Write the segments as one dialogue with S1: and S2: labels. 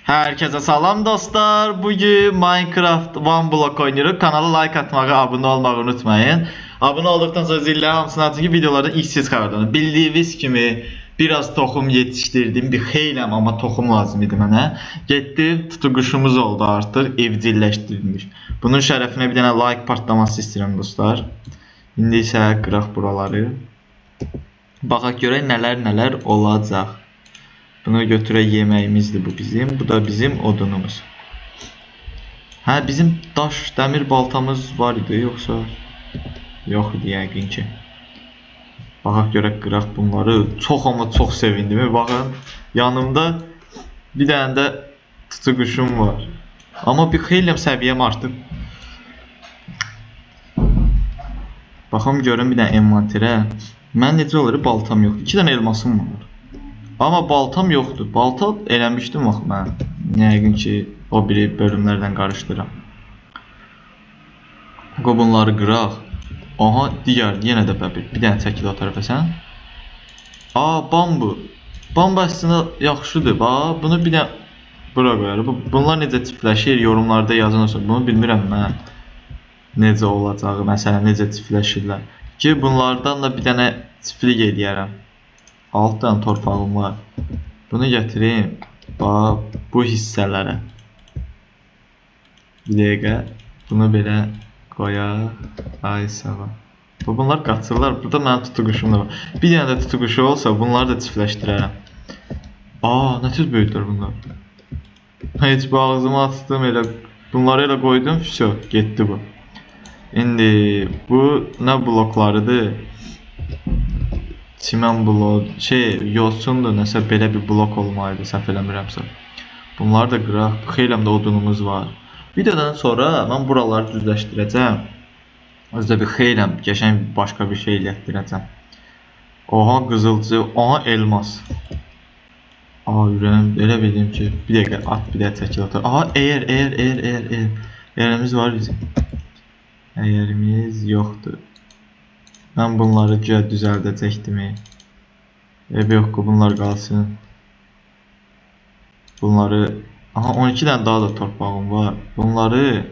S1: Herkese salam dostlar. Bugün Minecraft One Block oynuyoruz. Kanala like atmağı, abone olmağı unutmayın. Abone olduktan sonra zilleri hamısını açın ki videolardan ilk siz xəbərdar. Bildiğiniz kimi biraz toxum yetişdirdim. Bir xeyləm ama toxum lazım idi mənə. Getdim, tutuquşumuz oldu artıq, evcilleşdirilmiş. Bunun şərəfinə bir dənə like partlaması istəyirəm dostlar. İndi isə qıraq buraları. Baxaq görək nələr olacaq. Bunu götürək yemeğimizdir bu bizim. Bu da bizim odunumuz. Ha bizim daş, demir baltamız var idi yoksa yok idi yəqin ki. Baxaq görək qıraq bunları. Çox ama çox sevindim. Baxın yanımda bir dənə də tutuquşum var. Ama bir xeyləm səviyyəm artıq. Baxım görün bir dənə envanterə. Mən necə olur baltam yoxdur. 2 dənə elmasım var. Ama baltam yoktu. Balta eləmişdim bax mən. Yəqin ki o biri bölümlərdən qarışdıram. Bunları qıraq. Aha digər yenə də bir dənə çəkil o tərəfə sən. Bambu. Bambu əslində yaxşıdır. Bax bunu bir də bura qoyarıq. Bunlar necə çiftləşir yorumlarda yazın olsun. Bunu bilmirəm mən. Necə olacağı, məsələn necə çiftləşirlər. Ki bunlardan da bir dənə çiftlik eləyərəm. 6 tane torpağım var. Bunu getireyim. Bax bu hissələrə. Bir dəqiqə. Bunu belə qoyaq. Ay sağ ol. Bunlar qaçırlar. Burada mənim tutuquşum da var. Bir dənə də tutuquşu olsa bunları da çiftləşdirərəm. Nə tür böyükdür bunlar. Heç bu ağzıma açdım elə. Bunları elə qoydum. Всё, getdi bu. İndi bu nə bloklarıdır? Çimən blok, yosundur, nəsə belə bir blok olmalıdır, səhv eləmirəmsə. Bunlar da qıraq, xeyləm də odunumuz var. Videodan sonra mən buraları düzləşdirəcəm. Özdə bir xeyləm, qəşəng başqa bir şey elətdirəcəm. Oha qızılcı, aha elmas. Ürəyim, elə bildim ki, bir dəqiqə at, bir dəqiqə çəkil otur. Aha Əyərimiz var bizim. Əyərimiz yoxdur. Ben bunları düzəldəcəkdim. Yox, bunlar qalsın. Bunları 12 dənə daha da torpağım var. Bunları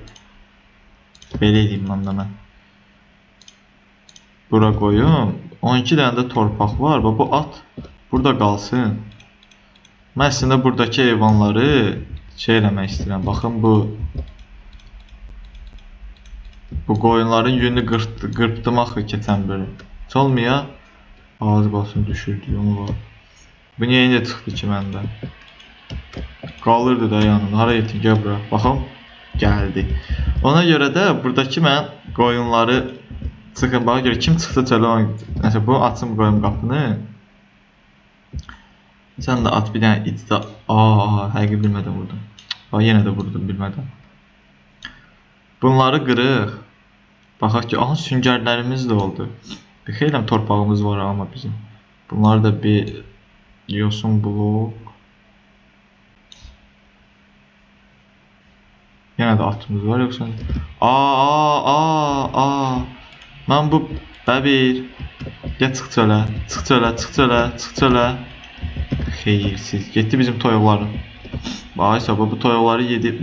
S1: belə edeyim mən. Bura qoyum. 12 dənə də torpaq var. Bu at burada qalsın. Mən əslində buradakı heyvanları eləmək istəyirəm. Baxın bu qoyunların yününü qırpdım axı keçən bölüm. Heç olmuyor. Az qalsın düşürdü onu var. Bu niyə indi çıxdı ki məndə? Qalırdı da yanında. Hara getdim gəl bura. Baxım gəldi. Ona görə də buradakı mən qoyunları çıxın. Baxa görə kim çıxdı çələ. Nəsə bu açım qoyum qapını. Sən də at bir dənə itdə. Həqiqi bilmədən vurdum. Yenə də vurdum bilmədən. Bunları qırıq. Baxaq ki, süngərlərimiz də oldu. Bir xeyləm torpağımız var amma bizim. Bunlar da bir yosun blok. Yenə də atımız var yoxsa? Mən bu bəbir. Gəl çıx çölə. Çıx çölə. Xeyirsiz. Getdi bizim toyuqları. Bax bu toyuqları yedi.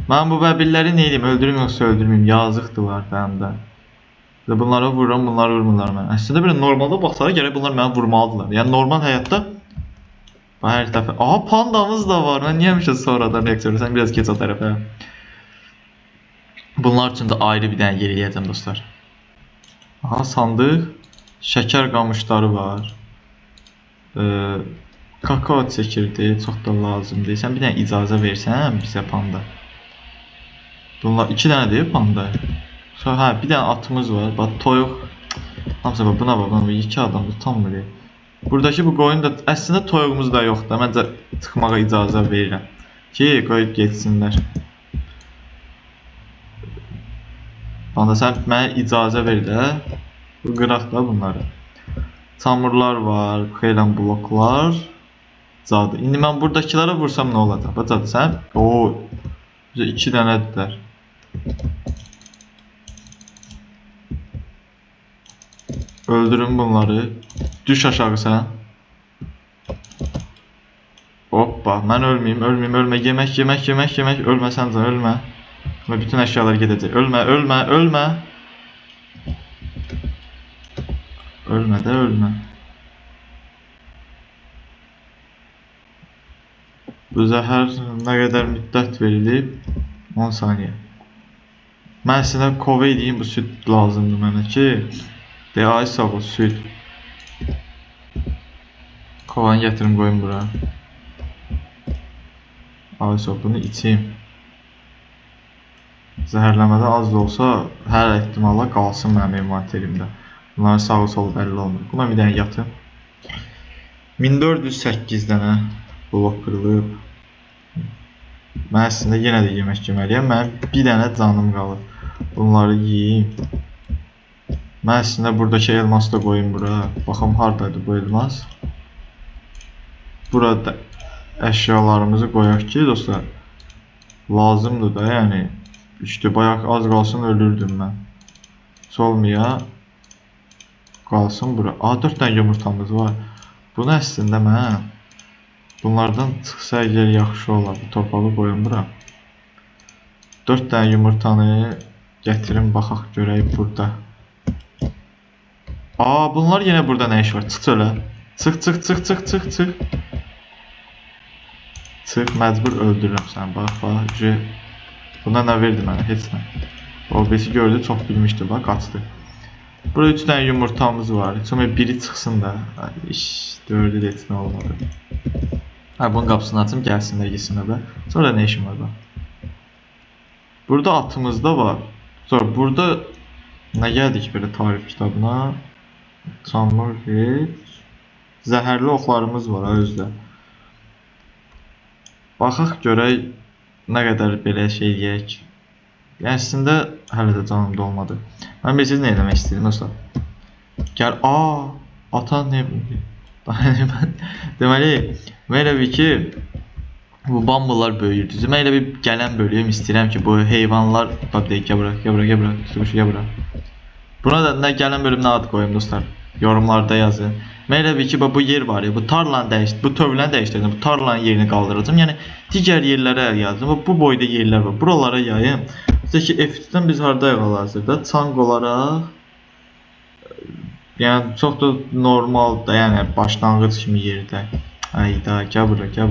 S1: Mən bu bəbirləri nə edeyim? Öldürüm yoxsa öldürməyim? Yazıqdılar məndə. Bunları vururam, bunları vurmurlar mənə. Əslində belə normalda baxsara gərək bunlar mənə vurmalıdırlar. Yəni normal həyatda hər dəfə. Pandamız da var. Mən niyə həmişə sonradan reaksiya verirsən? Biraz keç o tərəfə. Bunlar üçün də ayrı bir dənə yer eləyəcəm dostlar. Sandıq. Şəkər qamışları var. Kakao çəkirdi. Çox da lazımdır. Sən bir dənə icazə versən bizə panda. Bunlar 2 dənədir panda. Sonra bir dənə atımız var. Bax toyuq. Hamısı buna bax. 2 adamdır tanmır. Buradakı bu qoyun da əslində toyuğumuz da yoxdur. Məncə çıxmağa icazə verirəm ki, qoyub getsinlər. Panda sən mənə icazə ver də. Bu qıraq da bunları. Çamurlar var, xeyləm bloklar. Cadı. İndi mən buradakilərə vursam nə olacaq? Bax cadı sən. 2 dənədirlər. Öldürün bunları. Düş aşağı sən. Hoppa, mən ölməyim, ölməyim, ölmə. Yemək, yemək, yemək, yemək. Ölməsən can, ölmə. Və bütün əşyalar gedəcək. Ölmə, ölmə, ölmə. Ölmə də, ölmə. Bu zəhər nə qədər müddət verilib? 10 saniyə. Mən sizə kova edeyim, bu süd lazımdır mənə ki. Deyə, ay sağ ol, süd. Kovanı gətirim, qoyum bura. Ay sağ ol, bunu içeyim. Zəhərləmədə az da olsa, hər ehtimalla qalsın mənim envanterimdə. Bunların sağı solu bəlli olmur. Buna bir dənə yatım. 1408 dənə blok qırılıb. Mən əslində yenə də yemək yeməliyəm. Mənim bir dənə canım qalır. Bunları yiyeyim. Mən əslində buradakı elması da qoyum bura. Baxım haradaydı bu elmas. Burada əşyalarımızı qoyaq ki, dostlar. Lazımdır da, yəni. İşte bayaq az qalsın ölürdüm mən. Solmaya qalsın bura. 4 dənə yumurtamız var. Bunu əslində mən bunlardan çıxsa əgər yaxşı olar. Bu torpağı qoyum bura. 4 dənə yumurtanı gətirin, baxaq görək burada. Bunlar yenə burada nə iş var? Çıx çölə. Çıx, çıx, çıx, çıx, çıx, çıx. Çıx, məcbur öldürürəm səni. Bax. Buna nə verdi mənə? Heç nə. O birisi gördü, çox bilmişdi, bax, qaçdı. Burada 3 dənə yumurtamız var. Sonra biri çıxsın da. 4-ü də heç nə olmadı. Bunun qapısını açım, gəlsinlər, yesinlər də. Sonra nə işim var, bax. Burada atımız da var. Sonra burada nə gəldik belə tarif kitabına? Zəhərli oxlarımız var özdə. Baxaq görək nə qədər belə şey deyək. Yəni əslində hələ də canımda olmadı. Mən bilirsiniz nə eləmək istəyirəm dostlar. Gəl, ata nə? Deməli, mən elə bir ki bu bambular böyüyür. Mən elə bir gələn bölüyüm istəyirəm ki bu heyvanlar gəl bura. Buna da nə gələn bölümünə ad qoyum dostlar. Yorumlarda yazın. Mən elə bir ki bu yer var ya, bu tarlanı dəyişdirdim, bu tövləni dəyişdirdim, bu tarlanın yerini qaldıracağım. Yəni digər yerlərə yazdım. Bu boyda yerlər var. Buralara yayım. Üstəki F3-dən biz hardayıq hal-hazırda? Çanq olaraq. Yəni çox da normal da, yəni başlanğıc kimi yerdə. Ayda, gəl bura. Gəl.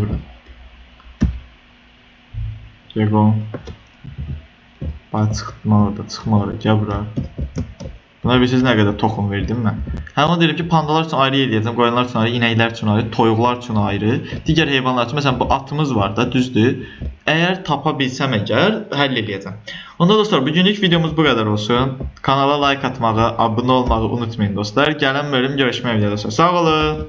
S1: Bax çıxma orada, gəl bura. Buna bilirsiniz nə qədər toxum verdim mən. Onu deyirəm ki, pandalar üçün ayrı eləyəcəm, qoyunlar üçün ayrı, inəklər üçün ayrı, toyuqlar üçün ayrı, digər heyvanlar üçün. Məsələn, bu atımız var da, düzdür. Əgər tapa bilsəm əgər, həll eləyəcəm. Onda dostlar, bugünlük videomuz bu qədər olsun. Kanala like atmağı, abunə olmağı unutmayın dostlar. Gələn bölüm görüşmək üzrə dostlar. Sağ olun.